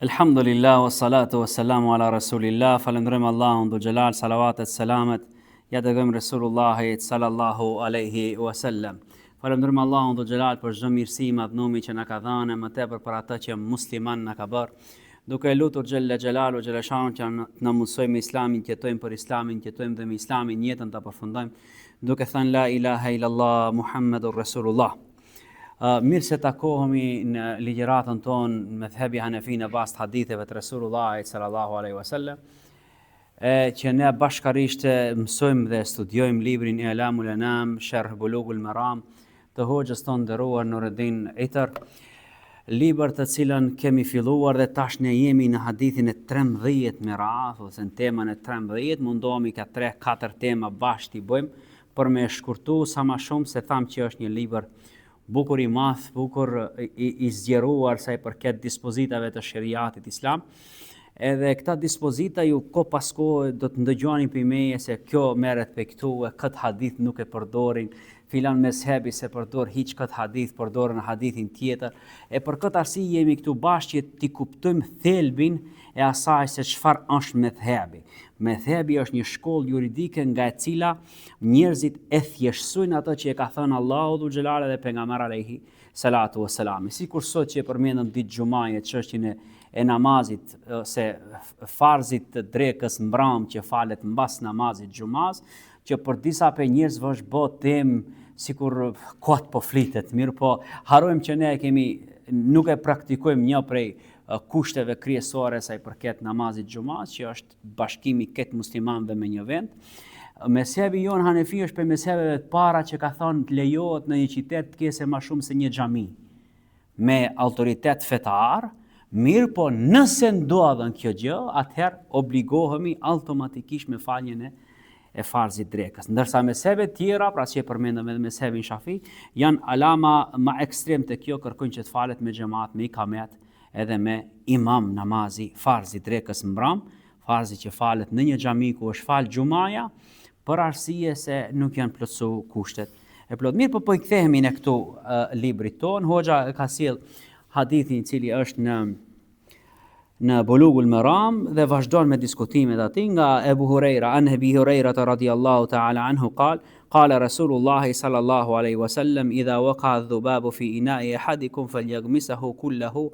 Elhamdulillah, wa salatu wa salamu ala rasulillah, falendrojmë Allahun dhul xhelal, salavatet, selamet, ja dërgojmë Resulullahit sallallahu alaihi wasallam. Falendrojmë Allahun dhul xhelal për çdo mirësi e madhënimi që na ka dhënë, më tepër për atë që musliman na ka bërë. Duke lutur xhella xhelalu xhelashanu që na mësojmë islamin, që jetojmë për islamin, që jetojmë dhe me islamin jetën ta përfundojmë, duke thënë la ilaha illallah Muhammedur Rasulullah. Mirë se takohemi në ligjëratën tonë me thëbi Hanefi në bazë të haditheve të Resulullahit sallallahu alaihi wasallam, që ne bashkarisht mësojmë dhe studiojmë librin I'lamul Anam, Sharh Bulughul Maram të hoxhës tonë nderuar Nuruddin Itër, libër të cilën kemi filluar dhe tash ne jemi në hadithin e 13 me radhë, ose në temën e 13, mundohemi ka 3-4 tema bashkë i bëjmë për me shkurtu sa më shumë, se tham që është një libër bukur i madh, bukur i zgjeruar sa i përket dispozitave të shariatit islam. Edhe këta dispozita ju ko pas kohë do të ndëgjoni për meje se kjo merret pe këtu e këtë hadith nuk e përdorin, filan mezhebi se përdor hiç këtë hadith, përdorën hadithin tjetër. E për këtë arsye jemi këtu bashkë që ti kuptojmë thelbin e asaj se çfarë është mezhebi. Mezhebi është një shkollë juridike nga e cila njerëzit e thjeshtsojnë ato që e ka thënë Allahu dhul xhelal dhe pejgamberi alayhi salatu wassalam. Sikur sot që e përmendëm ditë xumaje çështjen e namazit, se farzit të drekës mbram që falet mbas namazit xumas, që për disa pe njerëzve është bë temë sikur kot po flitet, mirë po harrojmë që ne nuk e praktikojmë një prej kushteve kryesore sa i përket namazit xumas, që është bashkimi këtë muslimanëve me një vend. Mezhebi jon Hanefi është për mezhebeve të para që ka thonë të lejohet në një qytet të kese më shumë se një xhami me autoritet fetar, mirë po nëse ndodhen kjo gjë, atëherë obligohemi automatikisht me faljen e farzit drekës. Ndërsa mezhebe tjera, pra që e përmendëm edhe mezhebin Shafi, janë alama më ekstrem të kjo, kërkojnë që të falet me xhamat, me ikamet, edhe me imam namazi farzit drekës mbram, farzi që falet në një xhami ku është fal xumaja, për arsye se nuk janë plotsu kushtet e plot. Mirë, po i kthehemi në këtu librit ton. Hoxha ka sjell hadithin i cili është në Bulughul Maram dhe vazhdon me diskutimet aty nga Ebu Hurajra, an Abi Hurajra radhiyallahu ta'ala anhu qala Rasulullah sallallahu alaihi wasallam idha waqa'a adh-dhubabu fi ina'i ahadikum falyaghmisahu kullahu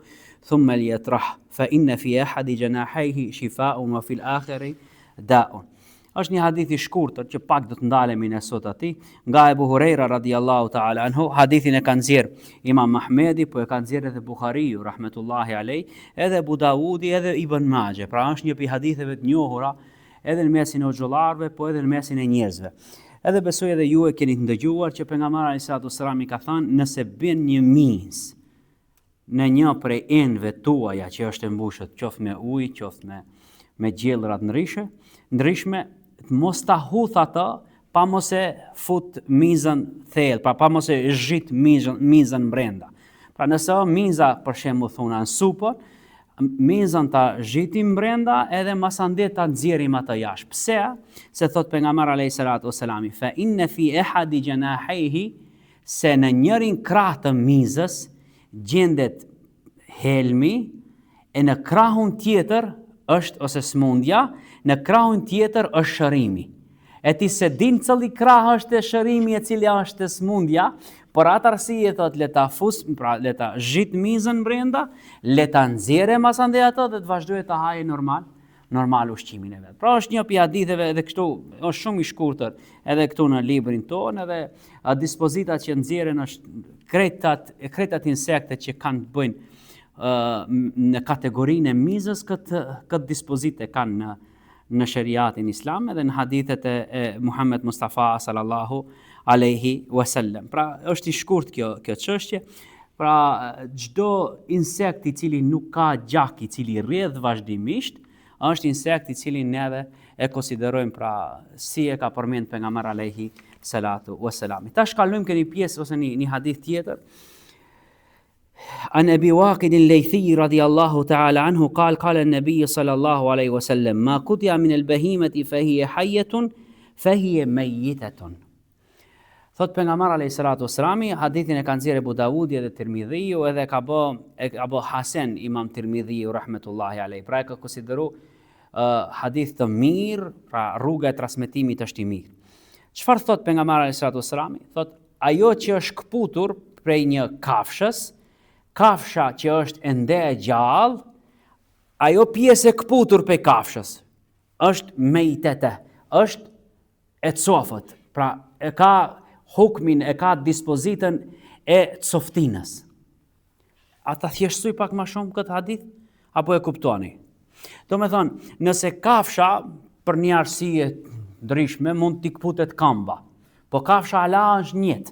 thumma liyatrah fa inna fi ahadi janahayhi shifaa'un wa fil akhiri da'un. Është një hadith i shkurtër që pak do të ndalemi ne sot aty nga Ebu Hurajra radhiyallahu ta'ala anhu. Hadithin e ka nxjerr Imam Ahmedi, po e ka nxjerr edhe Buhariu rahmetullahi alayh, edhe Abu Davudi, edhe Ibn Majah. Pra është një pi haditheve të njohura edhe në mesin e xhollarëve, po edhe në mesin e njerëzve. Edhe besoj edhe ju e keni të ndëgjuar që pejgamberi alayhi salatu wasallam i ka thënë, nëse bën një miz në një prej enëve tuaja që është e mbushur, qoftë me ujë, qoftë me gjellëra të ndryshme, mos ta huth atë pa mos e fut mizën thellë, pa mos e zhit mizën brenda. Pra nëse miza për shembull thuna në supën, mizën ta zhitim brenda edhe masande ta nxjerrim atë jashtë. Pse? Se thot pejgamberi alayhi salatu wasalam, fa inna fi ahadi janahayhi, se në njërin krah të mizës gjendet helmi, e në krahun tjetër është ose smundja, në krahun tjetër është shërimi. E ti se din cili krah është shërimi e cili është smundja, por atë arsye thot le ta fus, pra le ta zhit mizën brenda, le ta nxjerrë masande ato dhe të vazhdojë të hajë normal ushqimin e vet. Pra është një pi haditheve edhe kështu, është shumë i shkurtër edhe këtu në librin tonë, edhe dispozitat që nxjerren është kretat insekte që kanë të bëjnë në kategorinë e mizës, këtë dispozite kanë në shariatin islam edhe në hadithet e Muhammed Mustafa sallallahu alaihi wasallam. Pra është i shkurt kjo çështje. Pra çdo insekt i cili nuk ka gjak, i cili rrjedh vazhdimisht, është insekt i cili neve e konsiderojmë pra si e ka përmend pejgamberi alaihi salatu wasalam. Tash kalojmë këni pjesë ose një hadith tjetër. عن أبي واقد الليثي رضي الله تعالى عنه قال النبي صلى الله عليه وسلم ما قطع من البهيمة فهي حية فهي ميتة. Thot pejgamberi alayhi salatu wassalami, hadithin e kanë nxjerrë Abu Davudi dhe Tirmidhiu edhe ka bë Hasan Imam Tirmidhiu rahmetullahi alayhi. Pra e ka konsideru hadith të mirë, pra rruga e transmetimit është i mirë. Çfarë thot pejgamberi alayhi salatu wassalami? Thot ajo që është kputur prej një kafshës, kafsha që është ende e gjallë, ajo pjesë e kputur prej kafshës është mejtete, është e cofët, pra e ka hukmin, e ka dispozitën e coftinës. A ta thjeshtësoj pak më shumë këtë hadith, apo e kuptoni? Do me thonë, nëse kafsha për një arsye ndryshme mund t'i kputet kamba, po kafsha ala është njët.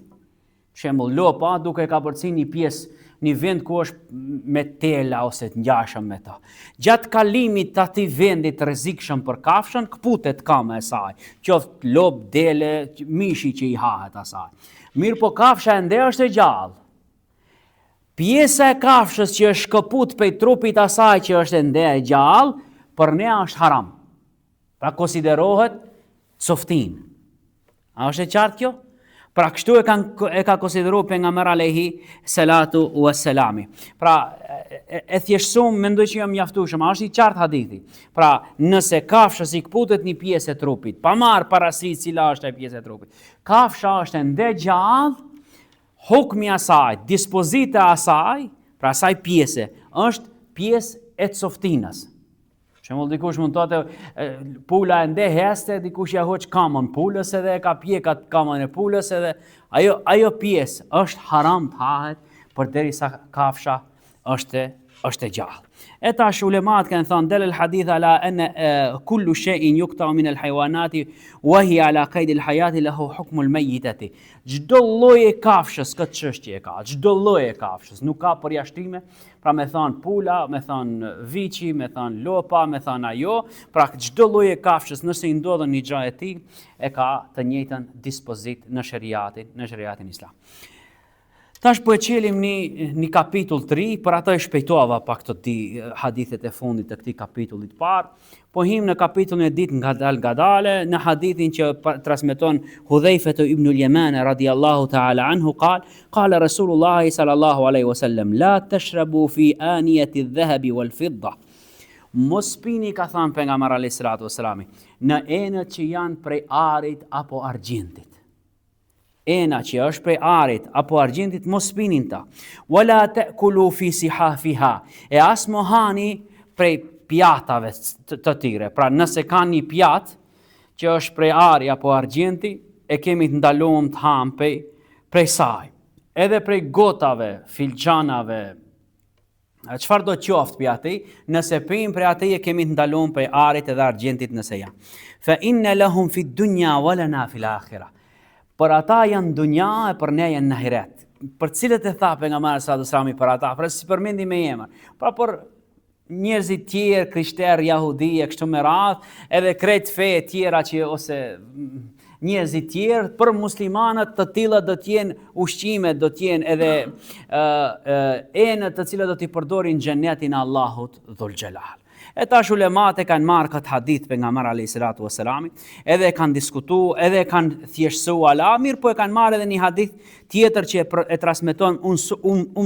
Shembull, lopa duke ka përcin një pjesë, një vend ku është me tela ose të ngjashëm me ta. Gjatë kalimit të atij vendit rrezikshëm për kafshën, kputet kama e saj, qoftë lop, dele, mishi që i hahet asaj. Mirë po kafsha ende është e gjallë. Pjesa e kafshës që është shkëput prej trupit asaj që është ende e gjallë, për ne është haram. Pra konsiderohet coftin. A është e qartë kjo? Pra kështu e ka konsideru pejgamberi alayhi salatu wassalami. Pra e thjeshtësum mendoj që jam mjaftueshëm, është i qartë hadithi. Pra nëse kafshës i kputet një pjesë e trupit, pa marrë parasysh cila është e pjesë e trupit. Kafsha është ende gjallë, hukmi asaj, dispozita asaj, pra asaj pjese, është pjesë e coftinës. Shembull dikush mund thotë pula ende heste, dikush ja hoq kamën pulës edhe e ka pjekat kamën e pulës edhe ajo pjesë është haram të hahet përderisa kafsha është e gjallë. E tash ulemat kanë thënë del al-hadith ala anna kullu shay'in yuqta min al-hayawanati wa hiya ala qayd al-hayati lahu hukmu al-mayyitati. Çdo lloj e kafshës këtë çështje e ka. Çdo lloj e kafshës, nuk ka përjashtime. Pra me thënë pula, me thënë viçi, me thënë lopa, me thënë ajo, pra çdo lloj e kafshës nëse i ndodhen një gjë e tillë, e ka të njëjtën dispozit në shariatin islam. Tash po e qelim një kapitull 3, për ato e shpejtova pak të hadithet e fundit të këtij kapitullit parë, po him në kapitullin e ditë ngadale, në hadithin që transmeton Hudhaifa ibn al-Yaman radiyallahu ta'ala anhu qala Rasulullah sallallahu alaihi wasallam la tashrabu fi aniyati adh-dhahabi wal-fidda. Mos pini, ka thënë pejgamberi alayhi salatu wassalam, në enët që janë prej arit apo argjentit. Ena që është prej arit apo argjentit mos pinin ta. Wala ta'kulu fi sihafiha. E as mohani prej pjatave të tyre. Pra nëse ka një pjat që është prej ari apo argjenti, e kemi të ndaluar të ham prej saj. Edhe prej gotave, filxhanave, çfarë do qoftë prej atij, nëse pim prej atij e kemi të ndaluar prej arit edhe argjentit nëse janë. Fa inna lahum fi dunya wa lana fil akhirah. Për ata janë dunja e për ne janë në ahiret. Për cilët e tha pejgamberi sallallahu alajhi wasallam për ata, pra si përmendi me emër. Pra për njerëzit tjerë, krishterë, jahudi, e kështu me radhë, edhe krejt fe tjera që ose njerëzit tjerë, për muslimanët të tillë do të jenë ushqime, do të jenë edhe enët të cilët do t'i përdorin xhenetin e Allahut dhul xhelal. E tash ulemat e kanë marrë këtë hadith pejgamberi alayhi salatu wassalam, edhe kanë diskutuar, edhe kanë thjeshtësuar ala, mirë po e kanë marrë edhe një hadith tjetër që e transmeton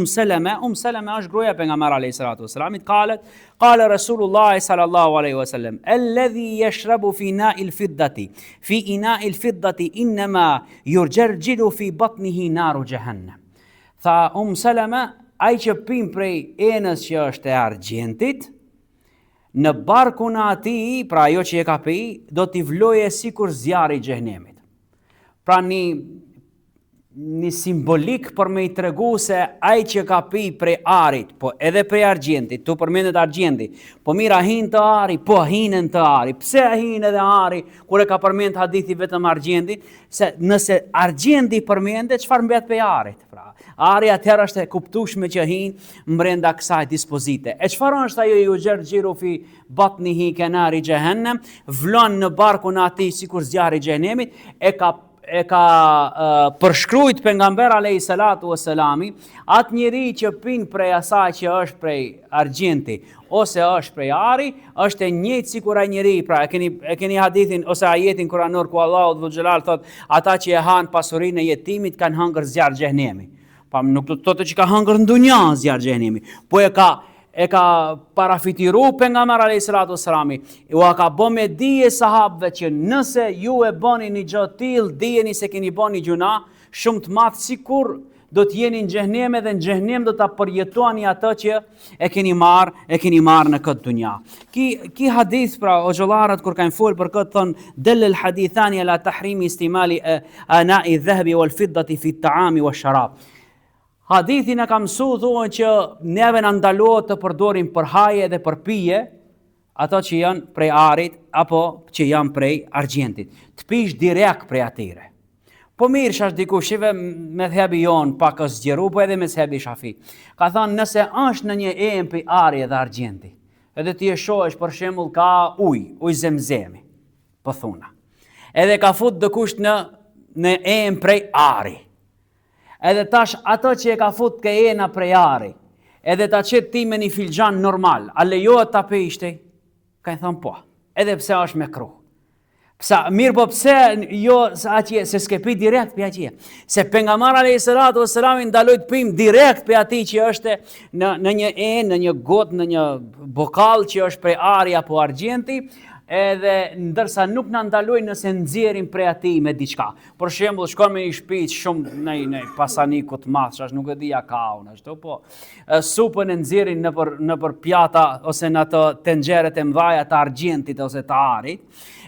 Seleme është gruaja pejgamberi alayhi salatu wassalam, qala Rasulullah sallallahu alaihi wasallam alladhi yashrabu fi ina'il fiddati fi ina'il fiddati inma yurjarjilu fi batnihi naru jahannam. Tha Seleme, ai që pin prej enës që është e argjentit, në barkun e atij, pra ajo që e ka pi, do t'i vloje sikur zjarri i xhenemit. Pra një simbolik për me i tregu se ai që ka pi prej arit, po edhe prej argjentit, tu përmendet argjenti, po mira hin të ari, po hinën të ari. Pse hin edhe ari, kur e ka përmend hadithi vetëm argjentit, se nëse argjenti përmendet, çfarë mbet prej arit? Pra, ari atëherë është e kuptueshme që hin brenda kësaj dispozite. E çfarë është ajo ju xherxhiru fi batnihi kanari jahannam, vlon në barkun e atij sikur zjarri i xhenemit, përshkrujt pejgamber alayhi salatu wassalami, atë njeri që pin prej asaj që është prej argjenti ose është prej ari, është e njëjtë sikur ai njeri. Pra e keni hadithin ose ajetin kuranor ku Allahu dhul xhelal thot, ata që e han pasurinë e jetimit kanë hëngër zjarr xhehenemi. Pa nuk do të thotë që ka hëngër në dunja zjarr xhehenemi, po e ka parafitiru pejgamberi alayhi salatu wassalami, u ka bë me dije sahabëve që nëse ju e bëni një gjë të tillë, dijeni se keni bënë një gjuna shumë të madh, sikur do të jeni në xhehenem dhe në xhehenem do ta përjetoni atë që e keni marrë në këtë dunja. Ki hadith, pra o xhollarët kur kanë folur për këtë thonë dalal hadithani ala tahrimi istimali ana'i dhahabi wal fiddati fi at-ta'ami wash-sharab. Hadithin e ka mësuar thonë që neve na ndalohet të përdorim për haje dhe për pije ato që janë prej arit apo që janë prej argjentit. Të pish direkt prej atyre. Po mirë shash dikush, me thebi jonë pak është zgjeru, po edhe me thebi shafi. Ka thënë nëse është në një emë për ari dhe argjenti, edhe ti e shohesh për shembull ka ujë zemzemi, po thuna. Edhe ka fut dikush në emë prej ari. Edhe tash ato që e ka fut ke ena prej ari, edhe ta qetë ti me një filxhan normal, a lejohet ta pishti? Ka i thënë po, edhe pse është me kru. Mirë po pse jo atje, se s'ke pi direkt për atje. Se pejgamberi alayhi salatu wassalam ndaloi të pim direkt për atij që është në një enë, në një gotë, në një bokall që është prej ari apo argjenti, edhe ndërsa nuk na ndaloi nëse nxjerrim prej atij me diçka. Për shembull, shkon me një shtëpi shumë në pasaniku të madh, nuk e di ja ka unë ashtu, po supën e nxjerrin nëpër pjata ose në ato tenxhere të mëdha të argjentit ose të arit.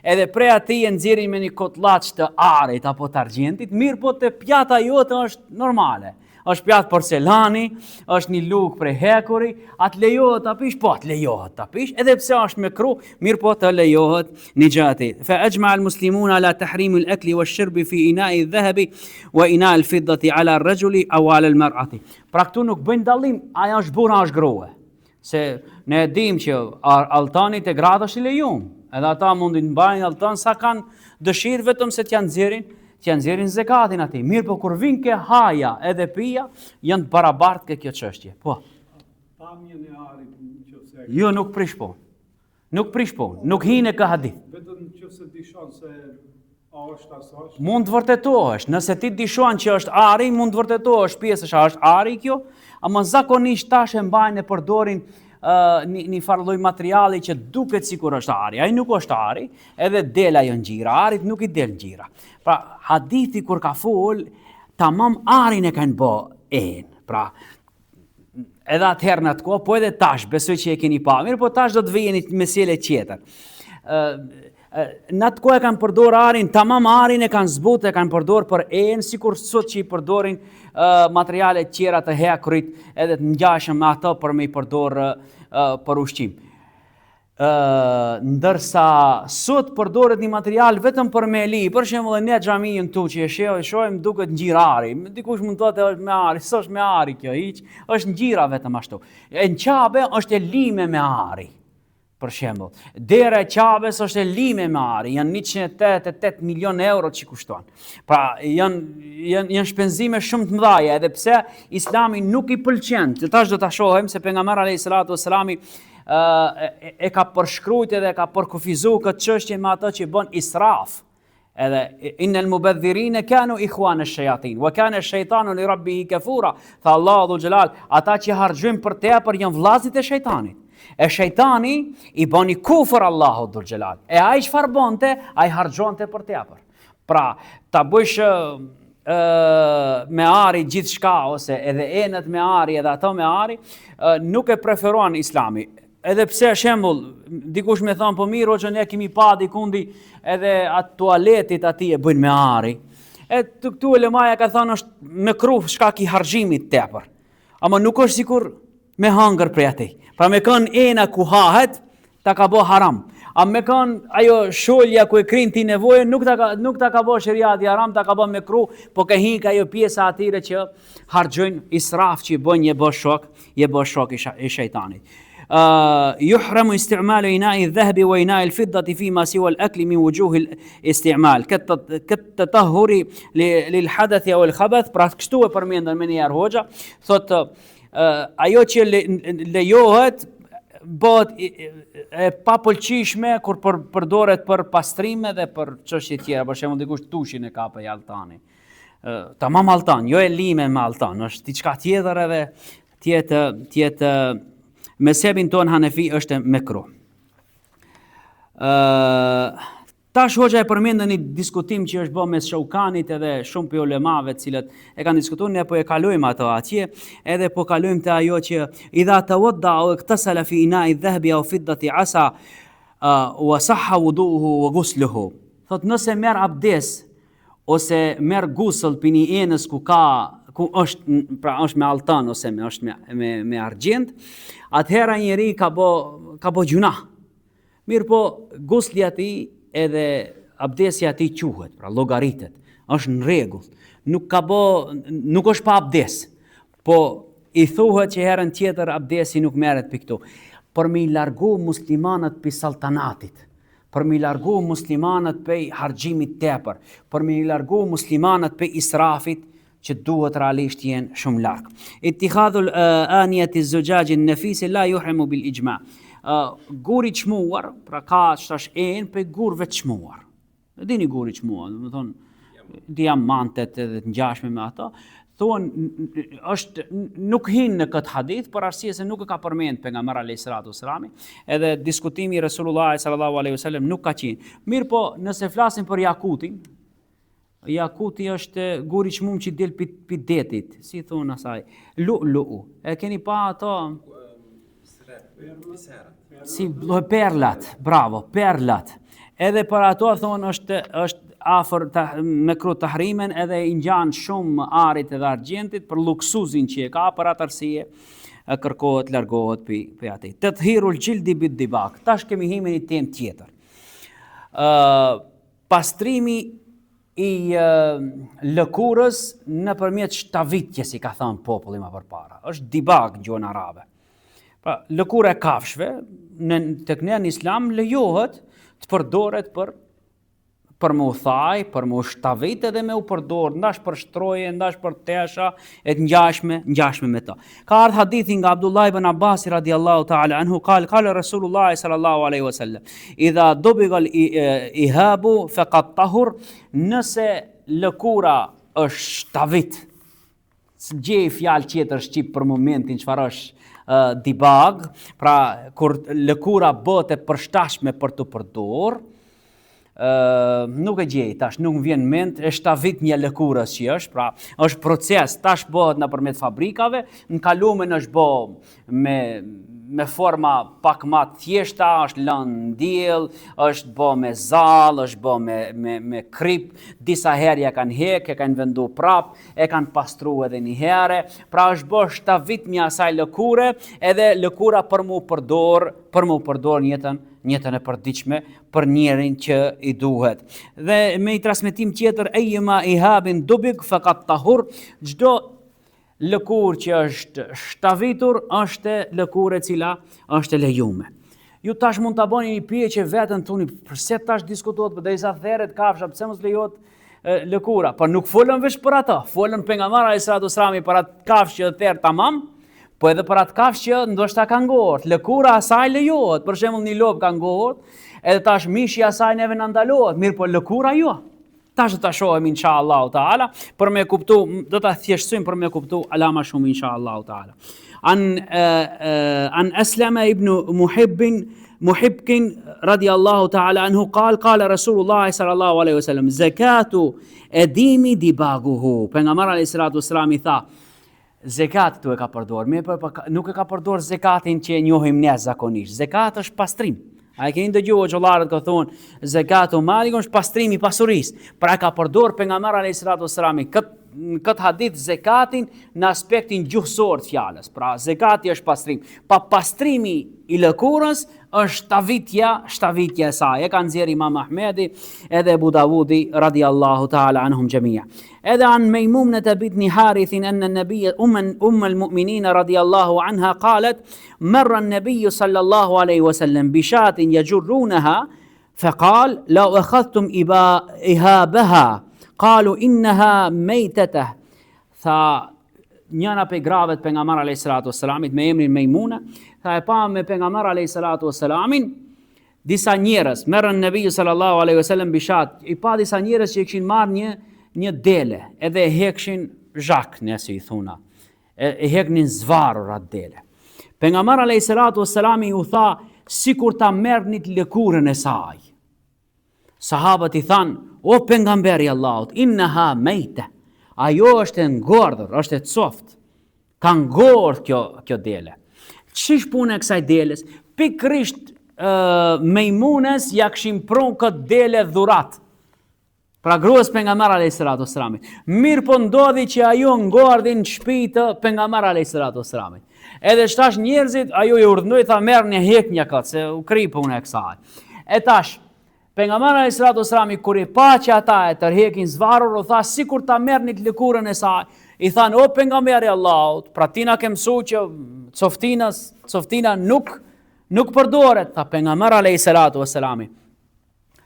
Edhe prej atij e nxjerrin me një kotllaç të arit apo të argjentit, mirë po te pjata jote është normale. Është pjatë porcelani, është një lukë prej hekuri, atë lejohet ta pish, po atë lejohet ta pish, edhe pse është me kru, mirë po të lejohet një gjati. Fa ajma al-muslimuna ala tahrim al-akli wash-shurbi fi ina'i adh-dhahabi wa ina'i al-fiddati ala ar-rajuli aw ala al-mar'ati. Pra këtu nuk bëjnë dallim, aja është burra, është grua. Se ne e dim që altanit e gratë është i lejuar. Edhe ata mundin të mbajnë altan sa kanë dëshirë, vetëm se t'janë nxjerrin zekatin atij. Mirë po kur vin ke haja edhe pija, janë të barabartë ke kjo çështje. Po. Pamjen e arit nëse jo nuk prish po. Nuk prish po, nuk hine ka hadith. Vetëm nëse dishon se a është asaj. Mund të vërtetohesh, nëse ti dishon që është ari, mund të vërtetohesh pjesësh a është ari kjo, ama zakonisht tash e mbajnë e përdorin një farlloj materiali që duket sikur është ari. Ai nuk është ari, edhe del ajo ngjira, arit nuk i del ngjira. Pra hadithi kur ka fol, tamam arin e kanë bë en. Pra edhe atëherë në atë kohë, po edhe tash besoj që e keni pa. Mirë, po tash do të vijë një mesele tjetër. Në atë kohë e kanë përdor arin, tamam arin e kanë zbut, e kanë përdor për en, sikur sot që i përdorin materiale tjera të hekurit edhe të ngjashëm me ato për me i përdor për ushqim. Ndërsa sot përdoret një material vetëm për me li, për shembull ne xhamin tu që e shohim duket ngjira ari. Dikush mund të thotë është me ari, s'është me ari kjo hiç, është ngjira vetëm ashtu. E në Qabe është e lime me ari. Për shembull, dera e Qabes është e lime me ari, janë 188 milion euro që kushton. Pra janë shpenzime shumë të mëdha, edhe pse Islami nuk i pëlqen. Tash do ta shohim se pejgamberi alayhi salatu wassalami e ka përshkruajtur edhe ka përkufizuar këtë çështje me ato që bën israf. Edhe innal mubadhirina kanu ikhwana ash-shayatin wa kana ash-shaytanu li rabbih kafura. Tha Allahu dhul jalal, ata që harxojnë për tepër janë vllazit e shejtanit. E shejtani i bani kufër Allahu dhul jalal. E ai çfarë bonte? Ai harxonte për tepër. Pra, ta bësh me ari gjithçka ose edhe enët me ari edhe ato me ari, nuk e preferon Islami. Edhe pse shembull, dikush më thon po mirë, që ne kemi pa dikundi edhe atë tualetit aty e bëjnë me ari. E këtu ulemaja ka thënë është me kruh shkak i harxhimit tepër. Ama nuk është sikur me hangër prej atij. Pra me kënë ena ku hahet, ta ka bo haram. A me kënë ajo sholja ku e krin ti nevojë, nuk ta ka bo shëriat i haram, ta ka bo me kru, po ka hinka ajo pjesa atyre që harxojnë israf që i bën je bë shok i shejtanit. يحرم استعمال إناء الذهب وإناء الفضة فيما سوى الأكل من وجوه الاستعمال كالتطهر للحدث أو الخبث. Pra kështu e përmendën më njëherë hoxha, thotë ajo që lejohet bëhet e papëlqishme kur përdoret për pastrime dhe për çështje tjera, për shembull dikush tushin e ka për altani. Tamam altan, jo e lime me altan, është diçka tjetër edhe tjetë mezhebin ton Hanefi është mekruh. Tash hoxha e përmendën një diskutim që është bërë mes Shaukanit edhe shumë për ulemave të cilët e kanë diskutuar, ne po e kalojmë ato atje, edhe po kalojmë te ajo që idha tawadda aw iktasala fi ina'i dhahabi aw fiddati asa wa sahha wudu'uhu wa ghusluhu. Thot nëse merr abdes ose merr gusl për një enës ku është me altan ose është me argjend, atëhera njeri ka bo gjuna. Mirë po gusli atij edhe abdesja ati quhet, pra llogaritet, është në rregull, nuk është pa abdes, po i thuhet që herën tjetër abdesi nuk merret për këtu, për me i largu muslimanët për saltanatit, për me i largu muslimanët për harxhimit tepër, për me i largu muslimanët për israfit që duhet realisht jenë shumë larg. Ittihadul aniyati zujaj an-nafis la yuhrimu bil ijma'. Guri çmuar, pra ka çtash enë për gurve çmuar. E dini guri çmuar, do të thonë diamantet edhe të ngjashme me ato, thonë nuk hin në këtë hadith për arsye se nuk e ka përmend pejgamberi alayhis salatu wassalam, edhe diskutimi i Resulullah sallallahu alaihi wasallam nuk ka qenë. Mirë po, nëse flasim për yakutin, yakuti është guri çmum që del pi detit, si thon asaj, lu'lu'u. E keni pa ato? Si perlat, bravo, perlat. Edhe për ato thonë është afër mekruh tahrimen, edhe i ngjan shumë arit edhe argjentit për luksuzin që e ka, për atë arsye kërkohet largohet për atij. Tathhirul jildi bid-dibak. Tash kemi hime një temë tjetër. Pastrimi i lëkurës nëpërmjet shtavitjes, si ka thënë populli më përpara. Është dibag në gjuhën arabe. Pra, lëkura e kafshëve tek ne në Islam lejohet të përdoret për me u thaj, për me u shtavit edhe me u përdor, ndash për shtroje, ndash për tesha e të ngjashme me to. Ka ardhur hadithi nga Abdullah ibn Abbas radiallahu ta'ala anhu, qala Rasulullah sallallahu alaihi wasallam, idha dubiga al-ihabu faqad tahur, nëse lëkura është shtavit, gjej fjalë tjetër shqip për momentin çfarë është dibag, pra kur lëkura bëhet e përshtatshme për të përdor, nuk e gjej tash, nuk më vjen mend, e shtavit një lëkurës që është, pra është proces, tash bëhet nëpërmjet fabrikave, në kalumen është bë me forma pak më të thjeshta, është lënë në diell, është bë me zall, është bë me krip, disa herë ja kanë hek, e kanë vendu prap, e kanë pastruar edhe një herë, pra është bë shtavit një asaj lëkure, edhe lëkura për mu përdor njëtën e përditshme për njerin që i duhet. Dhe me i transmetim tjetër, ejma ihabin dubik faqat tahur, çdo lëkur që është shtavitur është lëkur e cila është lejume. Ju tash mund ta bëni një pyetje veten tuni, pse tash diskutohet përderisa therret kafsha, pse mos lejohet lëkura? Po nuk folën veç për ato, folën pejgamberi alayhis salatu wassalam për atë kafshë që therr tamam, po edhe për atë kafshë që ndoshta ka ngort. Lëkura asaj lejohet, për shembull një lop ka ngort, edhe tash mishi asaj neve na ndalohet, mirë po lëkura jo. Tash do ta shohim inshallah taala për me kuptu, do ta thjeshtsojmë për me kuptu alama shumë inshallah taala. An Aslama ibn Muhibkin radiyallahu taala anhu qala Rasulullah sallallahu alaihi wasallam zakatu edimi dibaguhu. Pejgamberi alayhis salatu wassalam i tha zekat tu e ka përdor, nuk e ka përdor zekatin që e njohim ne zakonisht. Zekat është pastrim. A e keni dëgjuar xhollarët ka thonë zakatu mali është pastrimi i pasurisë. Pra ka përdor pejgamberi alayhis salatu wassalam këtë këtë hadith zekatin në aspektin gjuhësor të fjalës. Pra zekati është pastrim. Pa pastrimi i lëkurës është shtavitja e saj. E kanë nxjerrë Imam Ahmedi edhe Abu Dawudi radiallahu ta'ala anhum gjemija. Edhe an Mejmunat bint Harithin anna an-nabiy al-mu'minin radiallahu anha qalet marra an-nabiy sallallahu alayhi wa sallam bi shatin yajrunaha faqal law akhadhtum ihabaha qalu innaha maytatah. Tha njëna pe gravet pejgamber alayhi salatu wassalamit me emrin Mejmuna, tha e pa me pejgamber alayhi salatu wassalamin disa njerëz, merrën Nebiu sallallahu alaihi wasallam bishat, i pa disa njerëz që i kishin marrë një dele, edhe e hekshin zhak, nëse i thuna. E heknin zvarur atë dele. Pejgamberi alayhi salatu wassalami u tha sikur ta merrnit lëkurën e saj. Sahabët i than, o pejgamberi i Allahut, innaha mayta. Ajo është e ngordhur, është e coft. Ka ngordh kjo dele. Ç'ish puna e kësaj deles? Pikrisht Mejmunes ja kishin pron këtë dele dhurat. Pra gruas pejgamber alayhi salatu wassalam. Mirë po ndodhi që ajo ngordhin në shtëpi të pejgamber alayhi salatu wassalam. Edhe shtash njerëzit ajo i urdhnoi tha merrni heknja këtë se u kri puna e kësaj. E tash pejgamberi alayhi salatu wassalam kur i pa që ata e tërhekin zvarur, u tha sikur ta merrnit lëkurën e saj. I than o pejgamberi i Allahut, pra ti na ke mësuar që coftina nuk përdoret, tha pejgamberi alayhi salatu wassalam.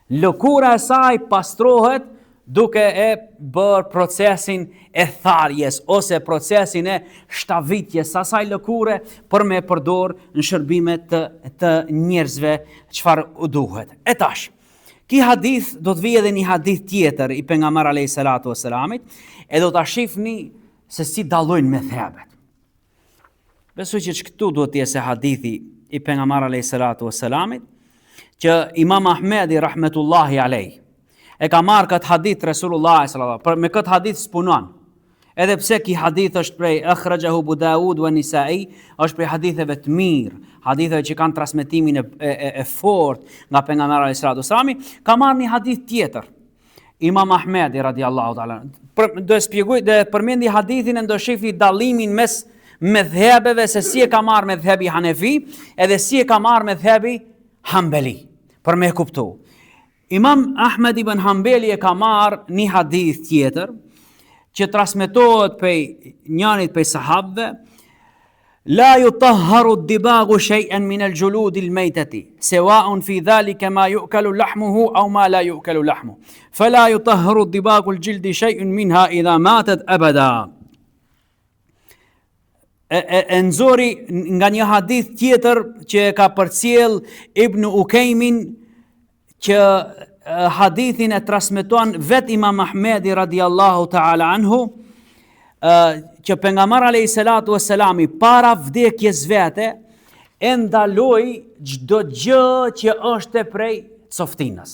Lëkura e saj pastrohet duke e bërë procesin e tharjes ose procesin e shtavitjes asaj lëkure për me përdor në shërbime të njerëzve çfarë u duhet. E tash, ki hadith do të vijë edhe një hadith tjetër i pejgamberit alayhi salatu wassalamit, e do ta shihni se si dallojnë mezhebet. Besoj që këtu duhet të jetë hadithi i pejgamberit alayhi salatu wassalamit, që Imam Ahmedi rahmetullahi alej e ka marrë këtë hadith Resulullah sallallahu alaihi wasallam, me këtë hadith spunon. Edhe pse ki hadith është prej akhrajahu Abu Daud wa Nisa'i, është prej haditheve të mirë, haditheve që kanë transmetimin e fortë nga pejgamberi alayhi salatu wasallam, ka marrë një hadith tjetër. Imam Ahmedi radiallahu ta'ala. Do përmendi hadithin e do shihni dallimin mes medhhebeve se si e ka marrë medhhebi Hanefi edhe si e ka marrë medhhebi Hanbeli, për me kuptu. Imam Ahmed ibn Hanbeli e ka marrë një hadith tjetër, që transmetohet pej njënit pej sahabëve, la yutahharu ad-dibagu shay'an min al-julud al-maytati, sawa'un fi dhalika ma yu'kalu lahmuhu aw ma la yu'kalu lahmuhu. Fala yutahharu ad-dibagu al-jildi shay'un minha idha matat abada. E nxori nga një hadith tjetër që ka përcjell Ibn Ukejmin, që hadithin e transmeton vet Imam Ahmedi radiallahu ta'ala anhu, që pejgamberi alayhi salatu wassalam para vdekjes vete e ndaloi çdo gjë që është e prej coftinës,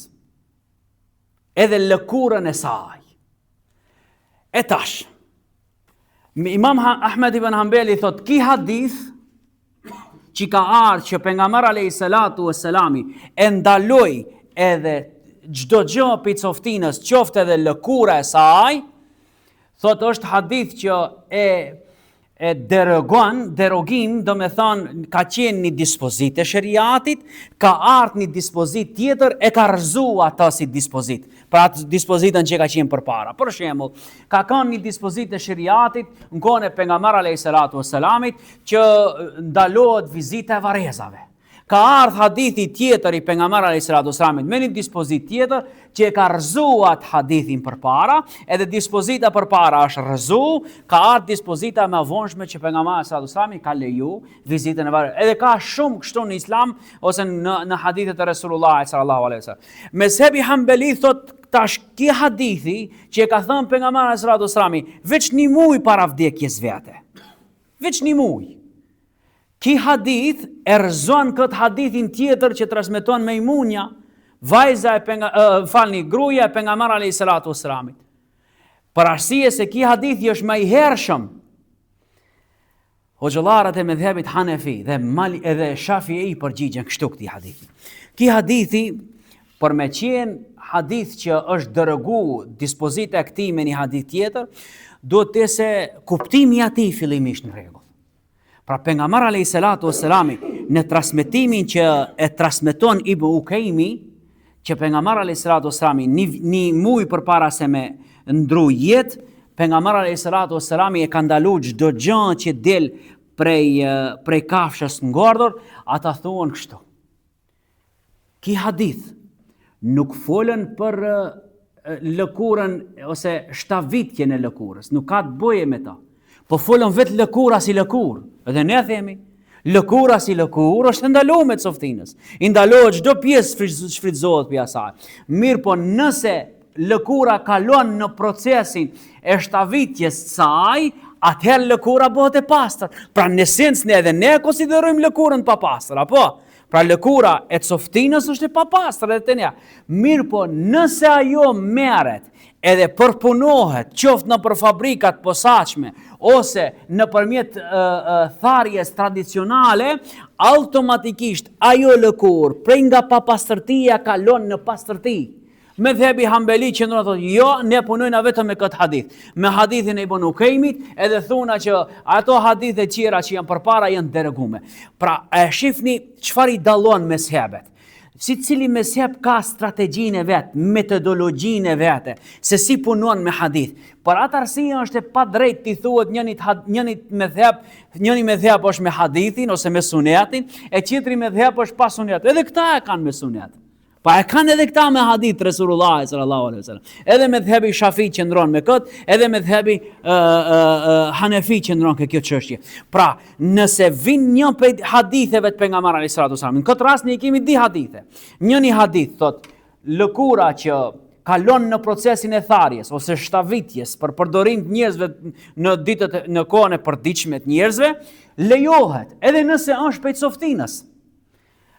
edhe lëkurën e saj. E tash Imam Ahmed ibn Hanbeli thot, ki hadith që ka ardhur që pejgamberi alayhi salatu wassalam e ndaloi edhe çdo gjë për coftinës, qoftë edhe lëkura e saj, thot është hadith që e derogim, do me thonë ka qenë një dispozit e shariatit, ka ardhur një dispozit tjetër e ka rrëzuar atë si dispozit. Pra atë dispozitën që ka qenë përpara. Për shembull, ka kanë një dispozit e shariatit në kohën e pejgamberit alayhi salatu wassalamit që ndalohet vizita e varrezave. Ka ardhur hadithi tjetër i pejgamberit alayhi salatu wassalamit me një dispozit tjetër që e ka rrëzuar hadithin përpara, edhe dispozita përpara është rrëzu, ka ardhur dispozita më vonshme që pejgamberi alayhi salatu wassalam ka leju vizitën e varrezave. Edhe ka shumë kështu në Islam ose në hadithet e Resulullahit sallallahu alaihi wasallam. Mezhebi Hanbeli thot tash ki hadithi që e ka thënë pejgamberi alayhi salatu wassalam veç një muaj para vdekjes vete. Veç një muaj. Ki hadith e rrëzon këtë hadithin tjetër që transmeton Mejmunja, vajza gruaja e pejgamberit alayhi salatu wassalam. Për arsye se ki hadithi është më i hershëm. Hoxhallarët e medhhebit Hanefi dhe edhe Shafi'i përgjigjen kështu këtij hadithi. Ki hadithi për me qenë hadith që është dërëgu dispozita e këtij me një hadith tjetër, duhet të se kuptimi i atij fillimisht në rregull. Pra pejgamberi alayhis salatu wassalami në transmetimin që e transmeton Ibn Ukejmi, që pejgamberi alayhis salatu wassalami një muaj përpara se me ndru jetë, pejgamberi alayhis salatu wassalami e ka ndaluar çdo gjë që del prej kafshës ngordhur, ata thuan kështu. Ki hadith nuk folën për lëkurën ose shtavitjen e lëkurës, nuk ka të bëje me ta. Po folën vetë lëkura si lëkur. Edhe ne themi, lëkura si lëkur është ndaluar me coftinës. I ndalohet çdo pjesë shfrytëzohet për asaj. Mirë, po nëse lëkura kalon në procesin e shtavitjes saj, atëherë lëkura bëhet e pastër. Pra në esencë edhe ne konsiderojmë lëkurën pa pastër, apo? Pra lëkura e coftinës është e papastër edhe te ne. Mirë, po nëse ajo merret edhe përpunohet qoftë në për fabrikat posaçme ose në përmjet tharjes tradicionale, automatikisht ajo lëkur prej nga papastërtia kalon në pastërti. Medhebi Hambeli që në thotë, jo, ne punojna vetëm me këtë hadith. Me hadithin e Ibn Ukejmit, edhe thuna që ato hadithe tjera që janë përpara janë dërgume. Pra, e shifni çfarë i dallon mezhebet. Si cili mezheb ka strategjinë e vet, metodologjinë e vete, se si punon me hadith. Për atë arsye është e padrejtë ti thuhet njëri mezheb është me hadithin ose me sunetin, e tjetri mezheb është pa sunet. Edhe këta e kanë me sunet. Pa e kanë edhe këta me hadith Resulullah sallallahu alaihi wasallam. Edhe mezhebi Shafi qëndron me këtë, edhe mezhebi Hanefi qëndron me kjo çështje. Pra, nëse vin një prej haditheve të pejgamberit alayhis salatu wasallam, në këtë rast ne kemi di hadithe. Një hadith thot, lëkura që kalon në procesin e tharjes ose shtavitjes për përdorim të njerëzve në kohën e përditshme të njerëzve, lejohet, edhe nëse është prej coftinës.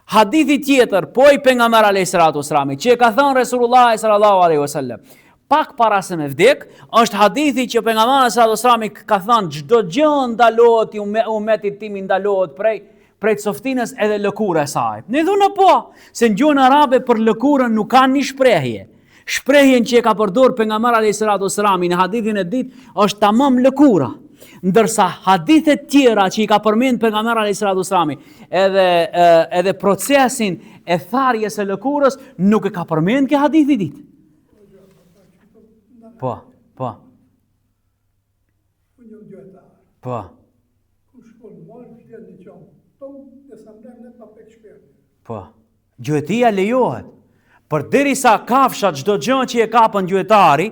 Hadithi tjetër, po i pejgamberi alayhis salatu wasallam, që e ka thënë Resulullah sallallahu alaihi wasallam, pak para se me vdek, është hadithi që pejgamberi sallallahu alaihi wasallam ka thënë çdo gjë ndalohet, umetit tim ndalohet prej coftinës edhe lëkura e saj. Ne thonë po, se në gjuhën arabe për lëkurën nuk ka një shprehje. Shprehjen që e ka përdorur pejgamberi alayhis salatu wasallam në hadithin e ditë është tamam lëkura. Ndërsa hadithet tjera që i ka përmend pejgamberi alayhis salatu wasallam edhe procesin e tharjes së lëkurës nuk e ka përmend ke hadithi ditë. Po. Po. Po. Gjuetia lejohet. Përderisa kafshat çdo gjë që e kapën gjuetari,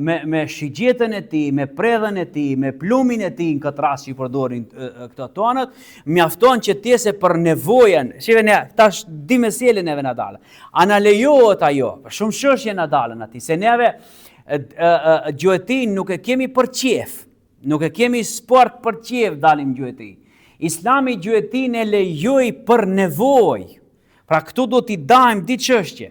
me shigjetën e tij, me predhën e tij, me plumin e tij në këtë rast që i përdorin këto tonët, mjafton që t'jese për nevojën. Shive ne tash di meselën neve na dalë. Ana lejohet ajo, për shumë çështje na dalën aty, se neve gjuetin nuk e kemi për qef, nuk e kemi sport për qef dalim gjueti. Islami gjuetin e lejoj për nevojë. Pra këtu do t'i dajmë di çështje.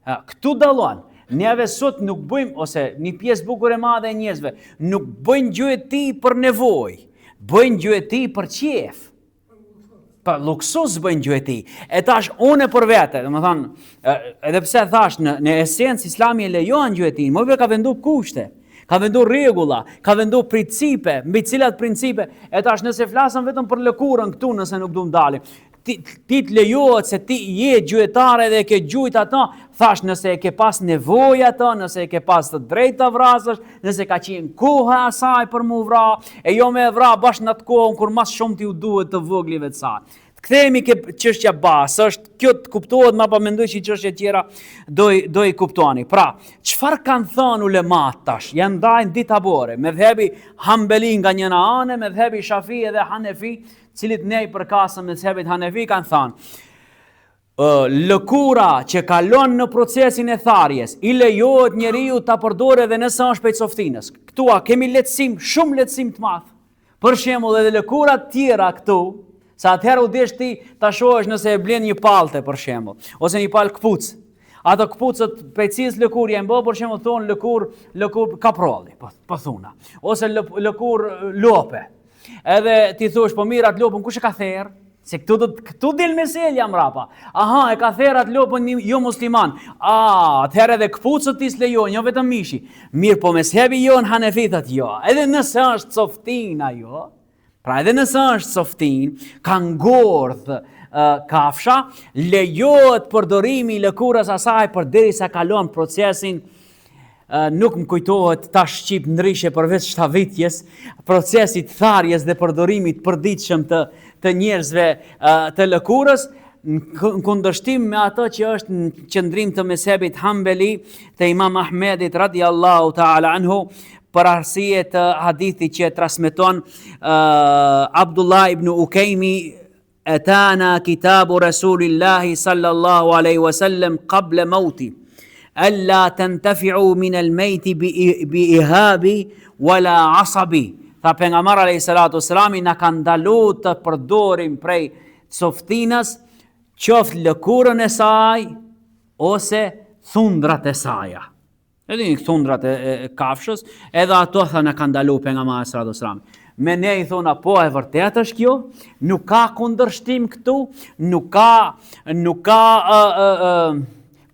Këtu dallon. Neve sot nuk bëjmë, ose një pjesë bukur e madhe e njerëzve, nuk bëjnë gjueti për nevojë, bëjnë gjueti për qef. Për luksus bëjnë gjueti. E tash unë për vete, domethënë, edhe pse thash në esencë Islami e lejon gjuetin, më ka vendu kushte. Ka vendu rregulla, ka vendu principe, mbi cilat principe, e tash nëse flasëm vetëm për lëkurën këtu, nëse nuk duam dalim, ti të lejohet se ti je gjuetare dhe ke gjujt ato, thash nëse e ke pas nevojë ato, nëse e ke pas të drejtë të vrasësh, nëse ka qenë koha asaj për mu vra, e jo me vra bashkë në atë kohën kur mas shumë ti u duhet të voglive të saj. Kthehemi ke çështja basë, është kjo të kuptohet, ma pa mendoj që çështje tjera do i kuptoni. Pra, çfarë kanë thënë ulemat tash? Janë ndajnë di tabore, mezhebi Hambeli nga njëna anë, mezhebi Shafi dhe Hanefi, cilit ne i përkasëm mezhebit Hanefi kanë thënë, lëkura që kalon në procesin e tharjes, i lejohet njeriu ta përdorë edhe nëse është prej coftinës. Këtu kemi lehtësim, shumë lehtësim të madh. Për shembull, edhe lëkura të tjera këtu, sa atëherë u desh ti ta shohësh nëse e blen një pallte për shembull, ose një palë kpucë. Ato kpucët prej cilës lëkur janë bë, për shembull thonë lëkur kaprolli, po thuna. Ose lëkur lope. Edhe ti thosh, po mirë atë lopën kush e ka therr? Se këtu del meselja mrapa. Aha, e ka therat lopën jo musliman. Atëherë edhe këpucët tis lejon, jo vetëm mishi. Mirë, po meshebi jon hanefitët jo. Edhe nëse është coftin ajo, pra edhe nëse është coftin, ka ngordh kafsha, lejohet përdorimi i lëkurës asaj përderisa kalon procesin. Nuk më kujtohet ta shqip ndryshe përveç shtavitjes, procesit tharjes dhe përdorimit përditshëm të njerëzve të lëkurës, në kundërshtim me ato që është në qëndrim të mezhebit Hanbeli të Imam Ahmedit radiallahu ta'ala anhu, për arsye të hadithit që transmeton Abdullah ibn Ukejmi, atana kitabu Rasulillahi sallallahu alaihi wasallam qabla mauti. Alla tantafi'u min al-mayti bi ihabi wala asabi. Tha pejgamberi alayhi salatu wasalam na ka ndaluar të përdorim prej coftinës qoftë lëkurën e saj ose thundrat e saja. Edhe thundrat e kafshës, edhe ato tha na ka ndaluar pejgamberi alayhi salatu wasalam. Me ne i thona po e vërtet është kjo, nuk ka kundërshtim këtu, nuk ka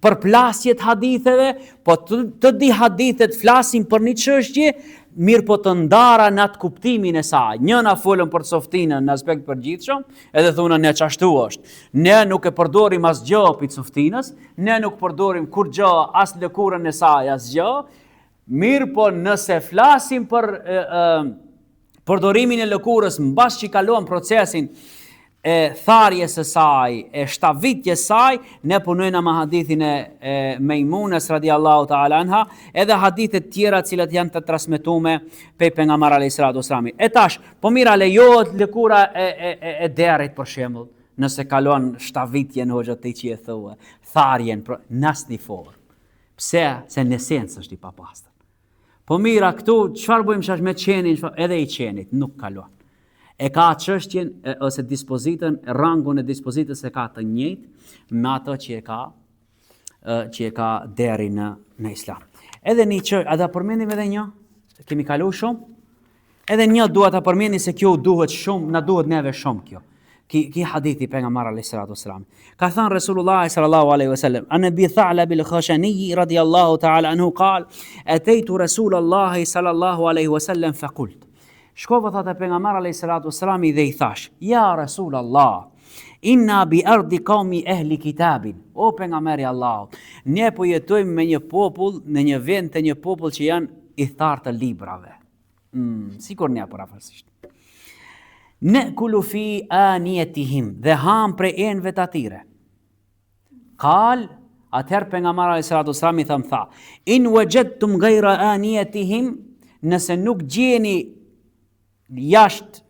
përplasjet haditheve, po të di hadithet flasin për një çështje, mirë po të ndara në atë kuptimin e saj. Njëna folën për coftinën në aspekt përgjithshëm, edhe thuna ne çashtu është. Ne nuk e përdorim asgjë pi coftinës, ne nuk përdorim kur gjë as lëkurën e saj asgjë, mirë po nëse flasim për përdorimin e lëkurës mbas që kalon procesin e tharjes së saj, e shtavitjes saj, ne punojna me hadithin e Mejmunës radiallahu ta'ala anha, edhe hadithet tjera cilat janë të transmetuar pe pejgamberi alayhi salatu wasalam. E tash, po mira lejohet lëkura e derit për shembull, nëse kalon shtavitjen hoxha te që e thua, tharjen nasni forë. Pse? Se në esencë është i papastër. Po mira këtu çfarë bëjmë shash me qenin, edhe i qenit nuk kalon. E ka çështjen ose dispozitën, rangun e dispozitës e ka të njëjtë me ato që e ka deri në islam. Edhe një që, a da përmendim edhe një, kemi kalu shumë, edhe një duhet ta përmendim se kjo duhet shumë, na duhet neve shumë kjo. Ki hadithi pejgamberi alayhi salatu wasalam. Ka thënë Resulullah sallallahu alaihi wasallam, an-nabi Tha'lab al-Khashani radiyallahu ta'ala anhu qal, ataitu Rasulullah sallallahu alaihi wasallam faqult. Shkova thate pejgamberi alayhi salatu wasalam dhe i thash, ja Resulullah, inna bi ardi qaumi ahli kitabin. O pejgamberi Allahut, ne po jetojmë me një popull, në një vend të një popull që janë i tharë të librave. Sikur ne parafasisht. Na'kulu fi aniyatihim, dhe ham prej enëve të atyre. Qal, atëherë pejgamberi alayhi salatu wasalam i tha, in wajadtum ghayra aniyatihim, nëse nuk gjeni jashtë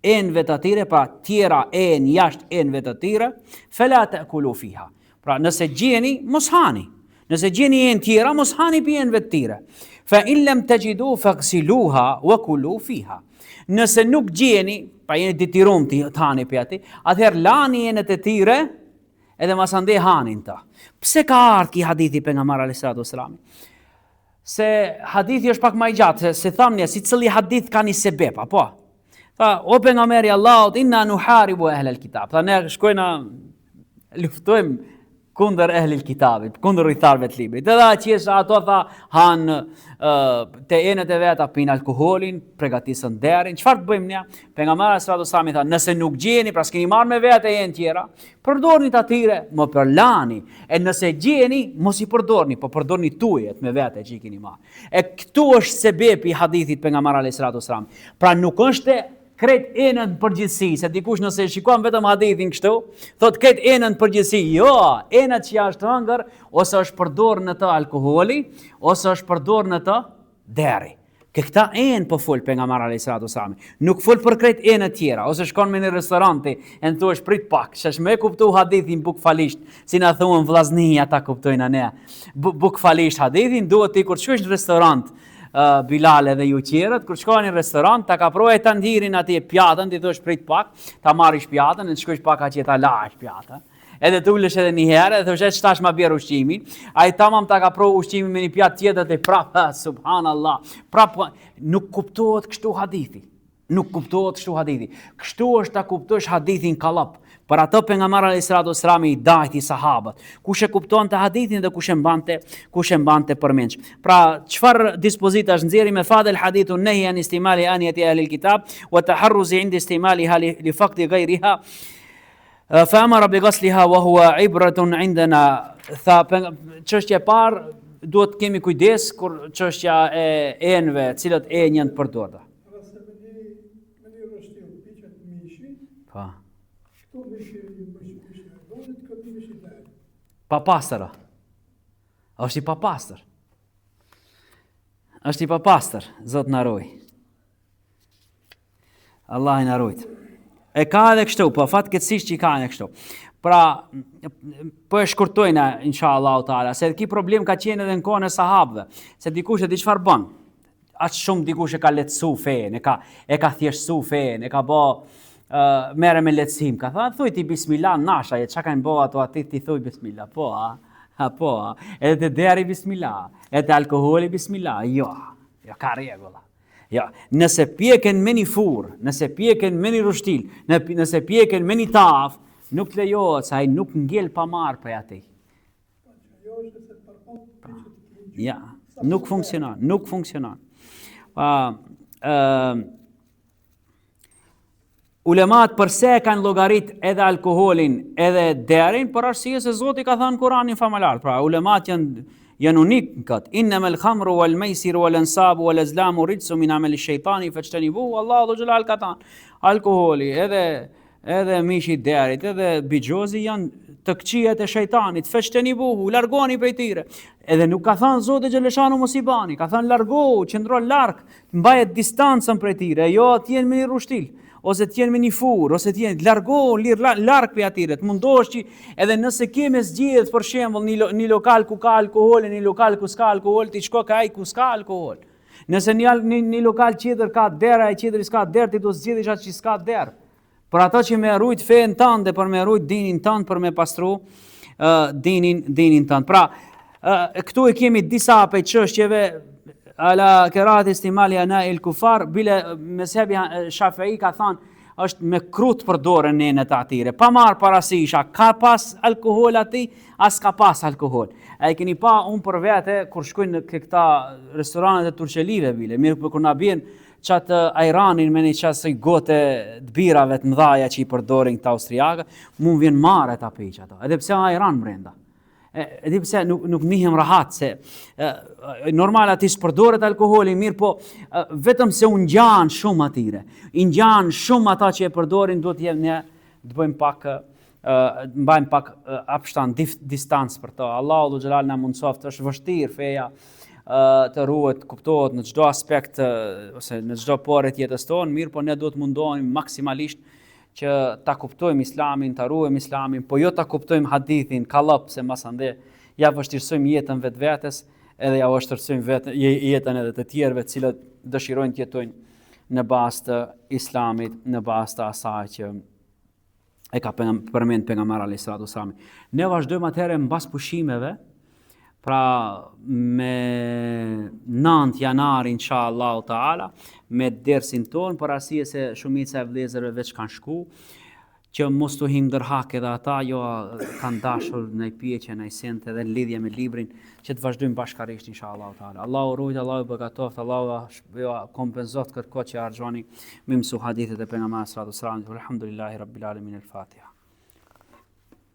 enëve të atyre, pra tjera jashtë enëve të atyre, fela ta'kulu fiha. Pra nëse gjeni, mos hani. Nëse gjeni enë tjera, mos hani pi enëve të tjera. Fa in lam tajidu faghsiluha wa kulu fiha. Nëse nuk gjeni, pa jeni ditirum të hani pi ati, atëherë lani enët e tjere, edhe masande hanin ta. Pse ka ardhur ki hadithi pejgamberi alayhi salatu wasalam? Se hadithi është pak më i gjatë, se thamni si cili hadith ka një sebeb, apo? Tha, o pejgamberi Allahut, inna nuharibu ahlal kitab. Tha, ne shkojna luftojmë kundër ehlil kitabit, kundër rritharëve të librit. Edhe që ato tha han te enët e veta pin alkoholin, përgatisën derin. Çfarë të bëjmë ne? Pejgamberi sallallahu alajhi wasallam tha, nëse nuk gjeni, pra s'keni marrë me vete enë tjera, përdorni të atyre, më përlani. E nëse gjeni, mos i përdorni, po përdorni tujet me vete që i keni marrë. E këtu është sebepi i hadithit pejgamberi sallallahu alajhi wasallam. Pra nuk është kret enën përgjithësi, se dikush nëse shikon vetëm hadithin kështu, thot kret enën përgjithësi. Jo, enët që është hëngër, ose është përdor në të alkoholi, ose është përdor në të deri. Këta enë po fol pejgamberi alayhi salatu wasallam. Nuk fol për kret enë tjera, ose shkon me në restoranti, e në thuash prit pak, shesh me kuptu hadithin bukfalisht, si na thuan vllaznia ta kuptojnë ne. Bukfalisht hadithin duhet ti kur shkosh në restorant, Bilal edhe ju qerët, kur shkojnë në restorant, ta ka proje të ndirin ati pjatën, ti thosh prit pak, ta marrish pjatën, e të shkojsh pak që ta lash pjatën. Edhe të ulesh edhe një herë, edhe thosh çtash ma bjerë ushqimin, ai tamam ta ka provë ushqimin me një pjatë tjetër dhe prap, subhanallah, prap nuk kuptohet kështu hadithi. Nuk kuptohet kështu hadithi. Kështu është ta kuptosh hadithin kallap. Për ato pejgamberi alayhis salatu wassalam i dajti sahabët. Kush e kuptonte hadithin dhe kush e mbante përmendsh. Pra, çfarë dispozitash nxjerrim me fadel hadithun nahi an istimali aniyati ahli alkitab wa taharruzi inda istimaliha li faqdi ghayriha فأمر بغسلها وهو عبرة عندنا. Tha çështja e parë duhet kemi kujdes kur çështja e enëve, të cilat enjën përdorta. Pa. Papastër. Është i papastër. Është i papastër, Zot na ruaj. Allah i na ruaj. E ka edhe kështu, po fatkeqësisht që i ka edhe kështu. Pra, po e shkurtojna inshallah taala, se ki problem ka qenë edhe në kohën e sahabëve, se dikush e di çfarë bën. Aq shumë dikush e ka lehtësu fen, e ka thjeshtësu fen, e ka bë merre me lehtësim, ka thënë thuj ti bismillah nasha, çka kanë bë ato aty ti thuj bismillah, po po, edhe deri bismillah, edhe alkooli bismillah, jo ka rregulla. Ja, nëse pjeken me një furr, nëse pjeken me një rushtil, nëse pjeken me një taf, nuk lejohet, sa ai nuk ngel pa marr prej atij. Ja, nuk funksionon. Ulemat përse kanë llogarit edhe alkoolin edhe derin, për arsye se Zoti ka thënë Kur'anin famalar. Pra, ulemat janë unik në këtë. Innamal khamru wal maisiru wal ansabu wal azlamu rijsun min amali shejtani fajtanibuhu. Allahu xhelal ka thënë, alkooli, edhe mishi i derit, edhe bigjozi janë të këqijet e shejtanit, fajtanibuhu, largoni prej tyre. Edhe nuk ka thënë Zoti xheleshanu mos i bani, ka thënë largohu, qëndro larg, mbajet distancën prej tyre, jo të jenë me një rushtil, ose të jenë me një furr, ose të jenë largohu, larg prej atyre, të mundohesh që edhe nëse kemi zgjedh për shembull një lokal ku ka alkool, një lokal ku s'ka alkool, ti shko ka ai ku s'ka alkool. Nëse një lokal tjetër ka derë, ai tjetri s'ka derë, ti do zgjedhësh atë që s'ka derë. Për ato që me rujt fen tënde, për me rujt dinin tënd, për me pastru dinin tënd. Pra, këtu e kemi disa prej çështjeve ala kerat istimali ana el kufar, bile mezhebi Shafi'i ka thënë është me krut përdoren nenet atyre, pa marr parasysh a ka pas alkool aty, as ka pas alkool. A e keni pa unë për vete kur shkojnë në këta restoranet e turqelive bile, mirë për kur na bien qatë ajranin me një qasë gote të birave të mdhaja që i përdorin këta austriake, mund vjen marrë ta piq ato, edhe pse ajran brenda. Edhe pse nuk mihem rahat se normal aty s'përdoret alkooli, mirë po vetëm se u ngjan shumë atyre. I ngjan shumë ata që e përdorin, duhet ne të bëjmë pak mbajmë pak abstand, distancë për to. Allahu xhelal na mundsoft, është vështirë feja të ruhet, kuptohet në çdo aspekt ose në çdo porë të jetës tonë, mirë po ne duhet mundohemi maksimalisht që ta kuptojmë islamin, ta ruajmë islamin, po jo ta kuptojmë hadithin kallap, se masande ja vështirësojmë jetën vetvetes, edhe ja vështirësojmë jetën edhe të tjerëve të cilët dëshirojnë të jetojnë në bazë të islamit, në bazë të asaj që e ka përmend pejgamberi alayhis salatu wassalam. Ne vazhdojmë atëherë mbas pushimeve, pra me 9 janar inshallah taala me dersin ton, për arsye se shumica e vëllezërve veç kanë shku, që mos të hindërhak edhe ata, jo kanë dashur në pyetje, në sente dhe në lidhje me librin, që të vazhdojmë bashkarisht inshallah taala. Allahu rujt, Allahu begatoft, Allahu kompenzoft kërko që arxhoni me mësu hadithet e pejgamberit sallallahu alaihi wasallam. Alhamdulillahi rabbil alamin. El-Fatiha.